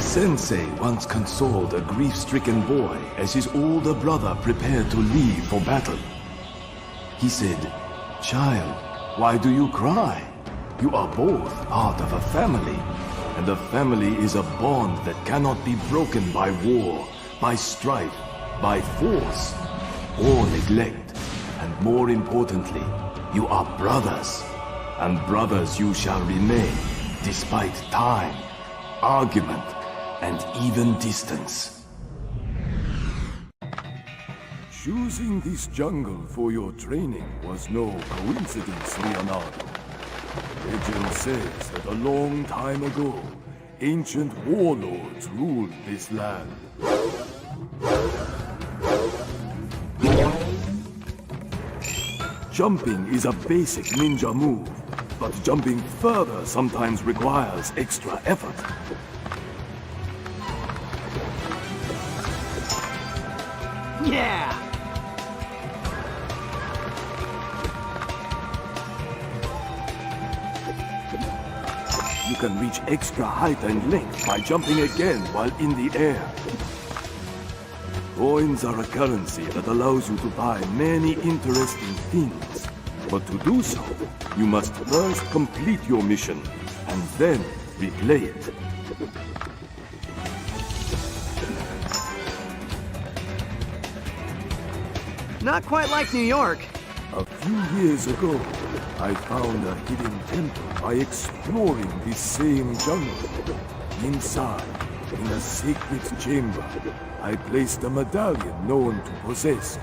Sensei once consoled a grief-stricken boy as his older brother prepared to leave for battle. He said, "Child, why do you cry? You are both part of a family, and a family is a bond that cannot be broken by war, by strife, by force, or neglect. And more importantly, you are brothers, and brothers you shall remain, despite time, argument, and even distance." Choosing this jungle for your training was no coincidence, Leonardo. Legend says that a long time ago, ancient warlords ruled this land. Jumping is a basic ninja move, but jumping further sometimes requires extra effort. Yeah! You can reach extra height and length by jumping again while in the air. Coins are a currency that allows you to buy many interesting things. But to do so, you must first complete your mission, and then replay it. Not quite like New York. A few years ago, I found a hidden temple by exploring this same jungle. Inside, in a sacred chamber, I placed a medallion known to possess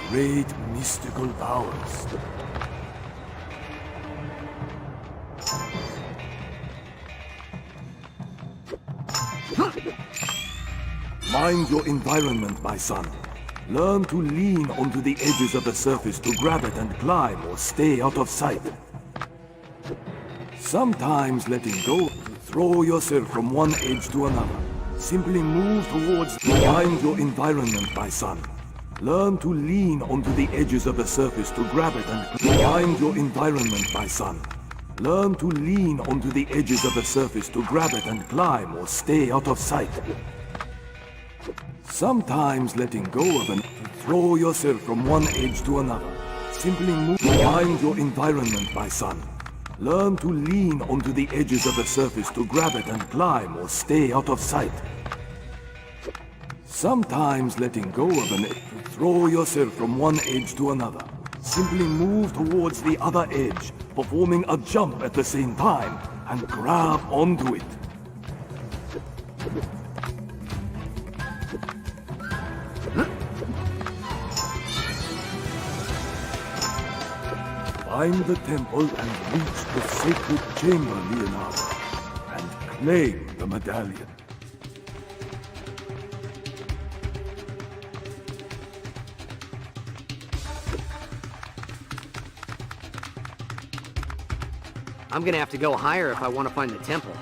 great mystical powers. Mind your environment, my son. Learn to lean onto the edges of the surface to grab it and climb or stay out of sight. Sometimes letting go to throw yourself from one edge to another. Simply move towards. Mind your environment, my son. Learn to lean onto the edges of the surface to grab it and mind your environment, my son. Learn to lean onto the edges of the surface to grab it and climb or stay out of sight. Sometimes letting go of to throw yourself from one edge to another. Simply move. Mind your environment, my son. Learn to lean onto the edges of the surface to grab it and climb or stay out of sight. Sometimes letting go of to throw yourself from one edge to another. Simply move towards the other edge, performing a jump at the same time, and grab onto it. Find the temple and reach the sacred chamber, Leonardo, and claim the medallion. I'm gonna have to go higher if I want to find the temple.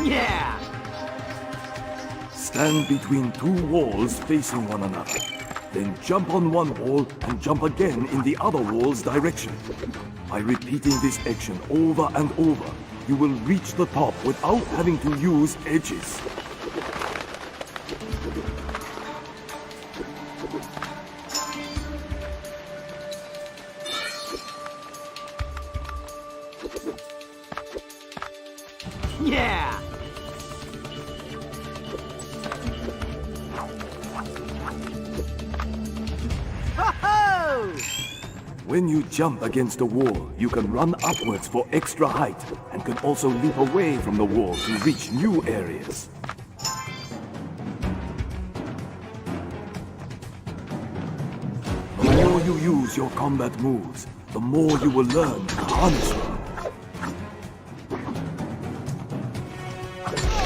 Yeah! Stand between two walls facing one another. Then jump on one wall and jump again in the other wall's direction. By repeating this action over and over, you will reach the top without having to use edges. Yeah! Ho-ho! When you jump against a wall, you can run upwards for extra height, and can also leap away from the wall to reach new areas. The more you use your combat moves, the more you will learn to harness them.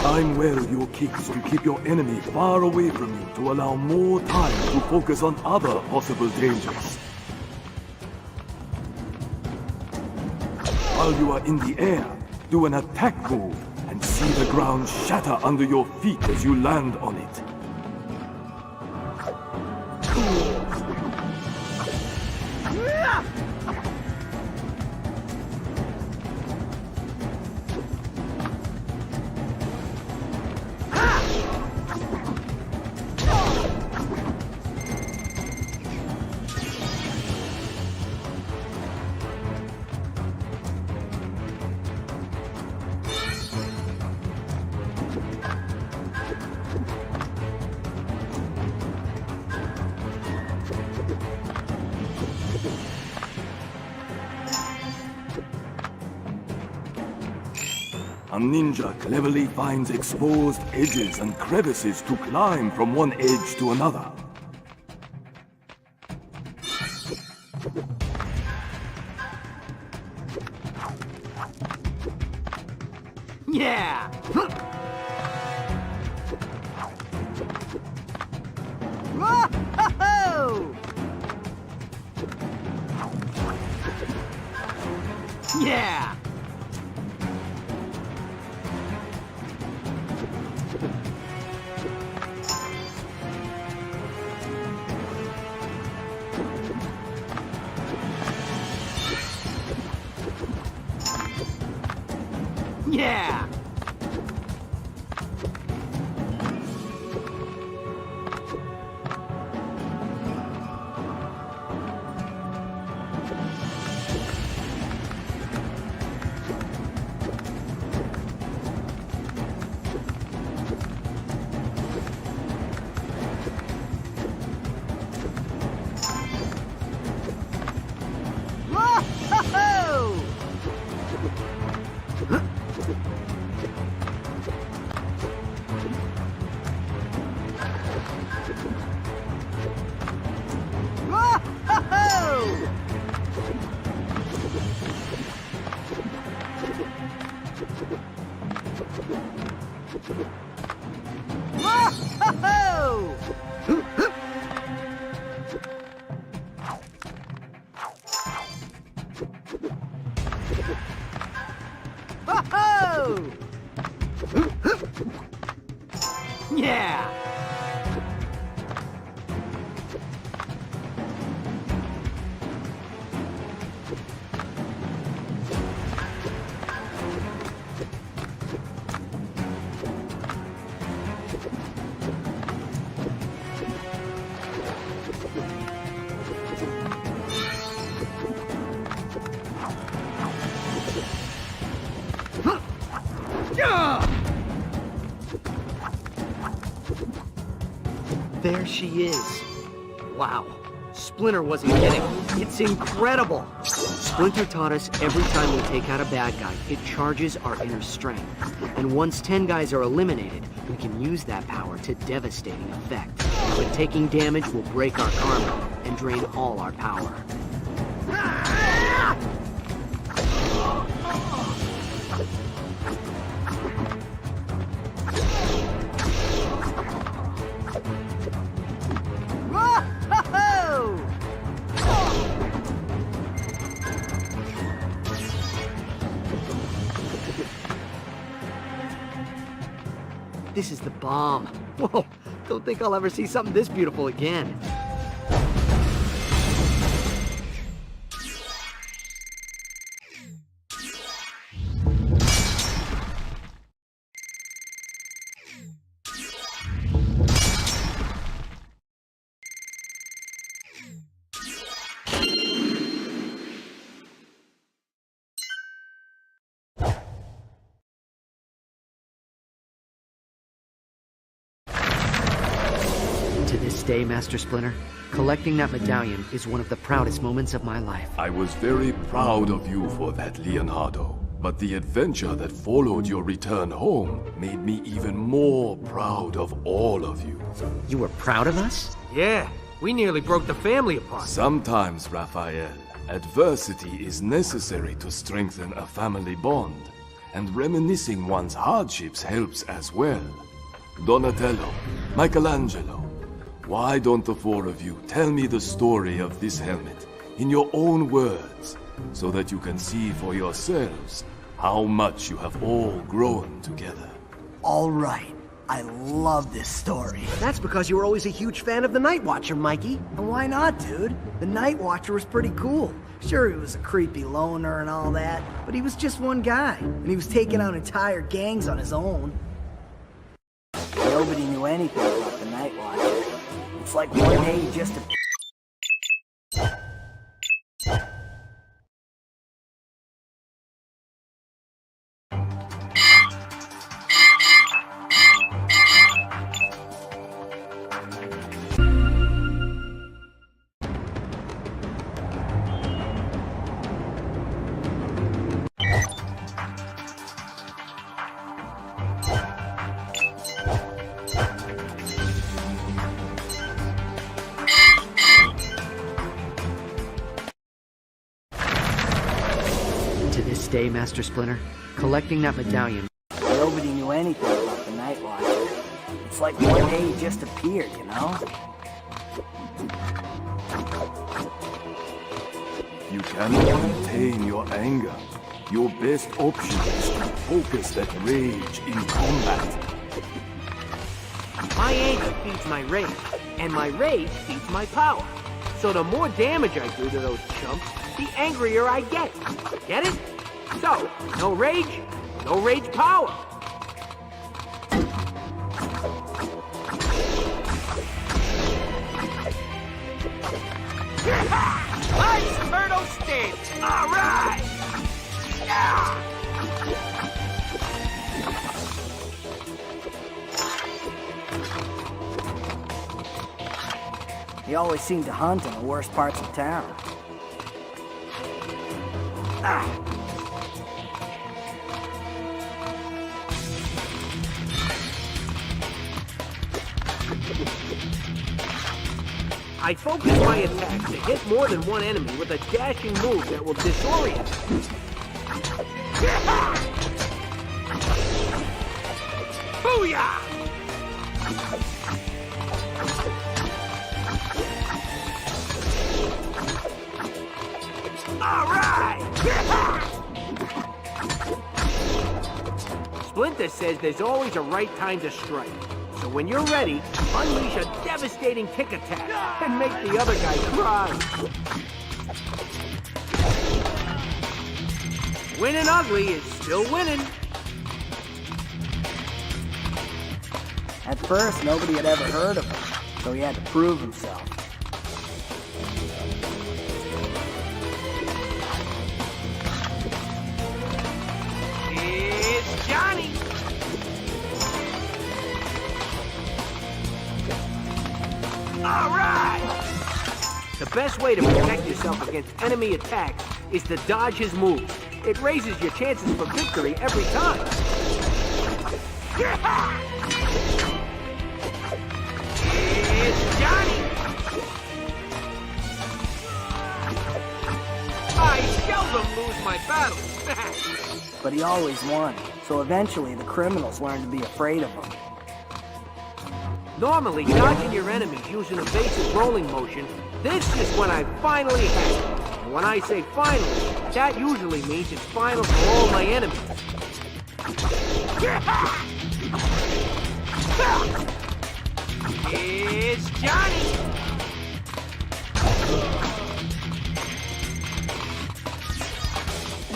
Time well your kicks to keep your enemy far away from you to allow more time to focus on other possible dangers. While you are in the air, do an attack move and see the ground shatter under your feet as you land on it. A ninja cleverly finds exposed edges and crevices to climb from one edge to another. Yeah! Whoa! Yeah! Yeah! Whoa! Yeah! There she is. Wow. Splinter wasn't kidding. It's incredible. Splinter taught us every time we take out a bad guy, it charges our inner strength. And once 10 guys are eliminated, we can use that power to devastating effect. But taking damage will break our karma and drain all our power. This is the bomb. Whoa, don't think I'll ever see something this beautiful again. To this this day, Master Splinter. Collecting that medallion is one of the proudest moments of my life. I was very proud of you for that, Leonardo. But the adventure that followed your return home made me even more proud of all of you. You were proud of us? Yeah, we nearly broke the family apart. Sometimes, Raphael, adversity is necessary to strengthen a family bond, and reminiscing one's hardships helps as well. Donatello, Michelangelo, why don't the four of you tell me the story of this helmet in your own words, so that you can see for yourselves how much you have all grown together? All right. I love this story. That's because you were always a huge fan of the Night Watcher, Mikey. And why not, dude? The Night Watcher was pretty cool. Sure, he was a creepy loner and all that, but he was just one guy, and he was taking out entire gangs on his own. Nobody knew anything about the Night Watcher. It's like one day he just... To this day, Master Splinter, collecting that medallion. Nobody knew anything about the Night Watcher. It's like one day he just appeared, you know? You cannot contain your anger. Your best option is to focus that rage in combat. My anger feeds my rage, and my rage feeds my power. So the more damage I do to those chumps, the angrier I get. Get it? So, no rage power. Ice Turtle Stitch! All right! Yeah! He always seemed to hunt in the worst parts of town. Ah! I focus my attack to hit more than one enemy with a dashing move that will disorient them. Booyah! All right! Splinter says there's always a right time to strike. So when you're ready, unleash a devastating kick attack and make the other guy cry. Winning ugly is still winning. At first, nobody had ever heard of him, so he had to prove himself. It's Johnny. All right! The best way to protect yourself against enemy attacks is to dodge his moves. It raises your chances for victory every time. It's Johnny! I seldom lose my battles. But he always won, so eventually the criminals learned to be afraid of him. Normally, dodging your enemies using a basic rolling motion, this is when I finally have it. And when I say finally, that usually means it's final for all my enemies. It's Johnny!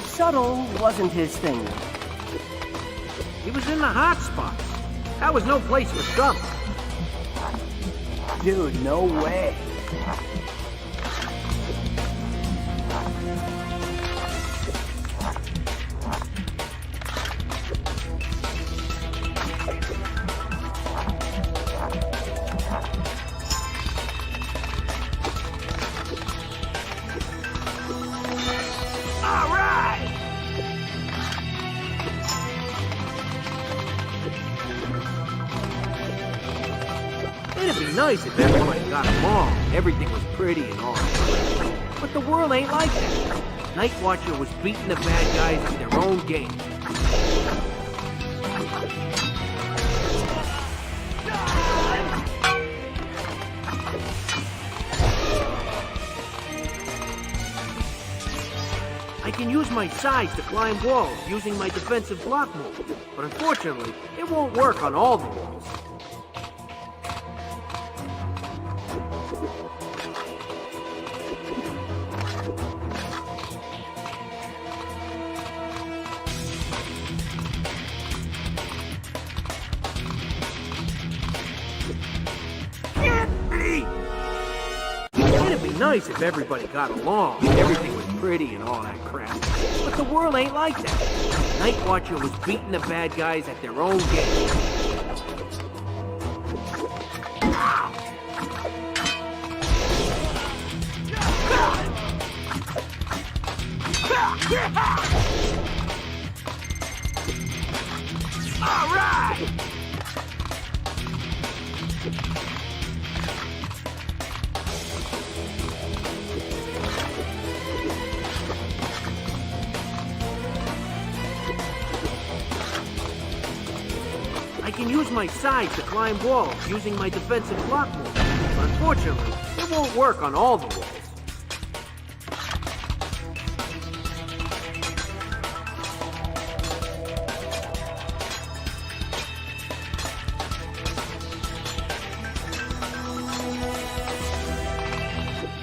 Subtle wasn't his thing. He was in the hot spots. That was no place for trouble. Dude, no way. nice if everybody got along, everything was pretty and all that. But the world ain't like that. Night Watcher was beating the bad guys at their own game. I can use my sides to climb walls using my defensive block move, but unfortunately, it won't work on all the walls. It'd be nice if everybody got along, everything was pretty and all that crap. But the world ain't like that. Night Watcher was beating the bad guys at their own game. All right! I can use my sides to climb walls using my defensive block move, but unfortunately, it won't work on all the walls.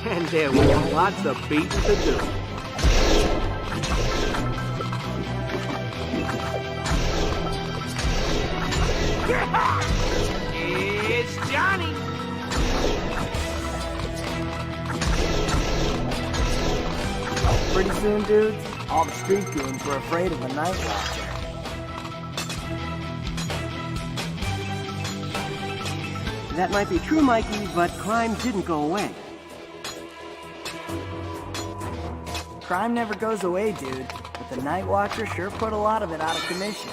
And there was lots of beating to do. It's Johnny! Pretty soon, dudes, all the street goons were afraid of the Night Watcher. That might be true, Mikey, but crime didn't go away. Crime never goes away, dude, but the Night Watcher sure put a lot of it out of commission.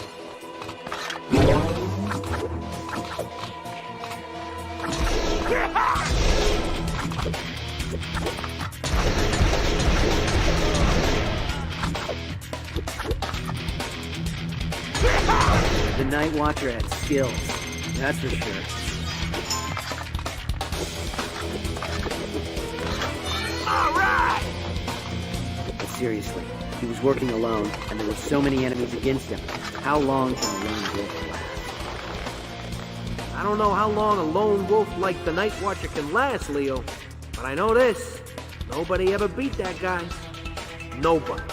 The Night Watcher had skills, that's for sure. All right! But seriously, he was working alone, and there were so many enemies against him. How long can a lone wolf last? I don't know how long a lone wolf like the Night Watcher can last, Leo, but I know this. Nobody ever beat that guy. Nobody.